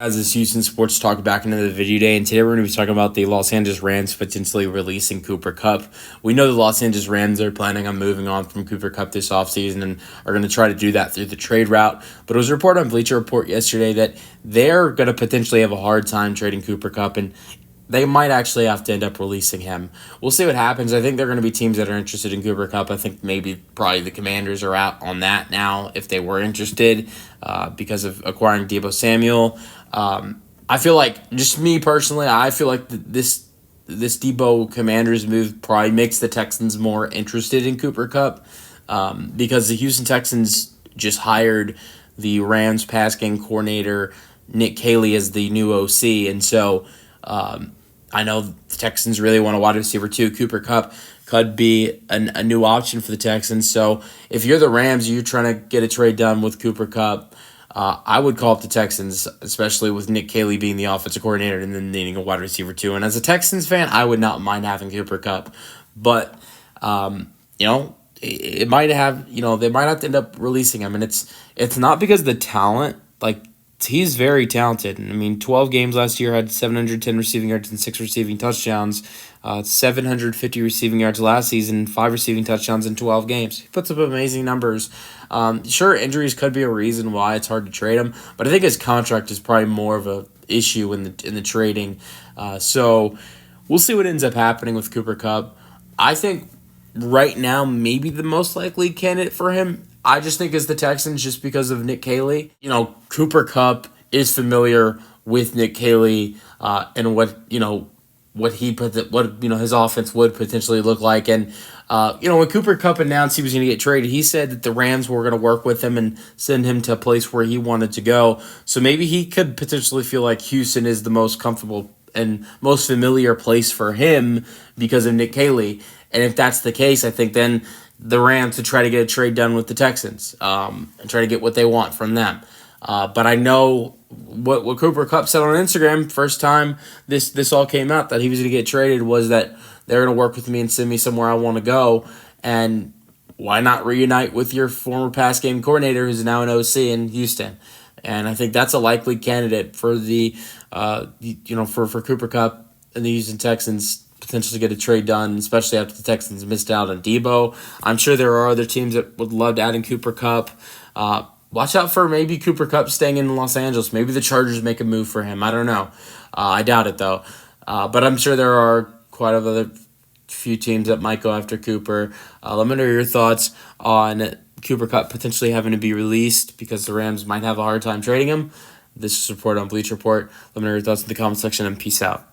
As this Houston Sports Talk back into the video day, and today we're going to be talking about the Los Angeles Rams potentially releasing Cooper Kupp. We know the Los Angeles Rams are planning on moving on from Cooper Kupp this offseason and are going to try to do that through the trade route. But it was reported on Bleacher Report yesterday that they're going to potentially have a hard time trading Cooper Kupp, and they might actually have to end up releasing him. We'll see what happens. I think there are going to be teams that are interested in Cooper Kupp. I think probably the Commanders are out on that now if they were interested because of acquiring Deebo Samuel. I feel like, just me personally, I feel like this Deebo Commanders move probably makes the Texans more interested in Cooper Kupp because the Houston Texans just hired the Rams pass game coordinator Nick Caley as the new OC, and so I know the Texans really want a wide receiver too. Cooper Kupp could be a new option for the Texans. So if you're the Rams, you're trying to get a trade done with Cooper Kupp, I would call up the Texans, especially with Nick Caley being the offensive coordinator and then needing a wide receiver too. And as a Texans fan, I would not mind having Cooper Kupp, but it might have, they might have to end up releasing him, and it's not because of the talent. Like, he's very talented. I mean, 12 games last year, had 710 receiving yards and 6 receiving touchdowns. 750 receiving yards last season, 5 receiving touchdowns in 12 games. He puts up amazing numbers. Sure, injuries could be a reason why it's hard to trade him, but I think his contract is probably more of a issue in the trading. So we'll see what ends up happening with Cooper Kupp. I think right now maybe the most likely candidate for him, I just think, is the Texans, just because of Nick Caley. Cooper Kupp is familiar with Nick Caley and what his offense would potentially look like. And when Cooper Kupp announced he was going to get traded, he said that the Rams were going to work with him and send him to a place where he wanted to go. So maybe he could potentially feel like Houston is the most comfortable and most familiar place for him because of Nick Caley. And if that's the case, I think then the Rams to try to get a trade done with the Texans and try to get what they want from them. But I know what Cooper Kupp said on Instagram first time this all came out, that he was going to get traded, was that they're going to work with me and send me somewhere I want to go. And why not reunite with your former pass game coordinator who's now an OC in Houston? And I think that's a likely candidate for the for Cooper Kupp and the Houston Texans potentially get a trade done, especially after the Texans missed out on Deebo. I'm sure there are other teams that would love to add in Cooper Kupp. Watch out for maybe Cooper Kupp staying in Los Angeles. Maybe the Chargers make a move for him. I don't know. I doubt it, though. But I'm sure there are quite a other few teams that might go after Cooper. Let me know your thoughts on Cooper Kupp potentially having to be released because the Rams might have a hard time trading him. This is reported on Bleacher Report. Let me know your thoughts in the comment section, and peace out.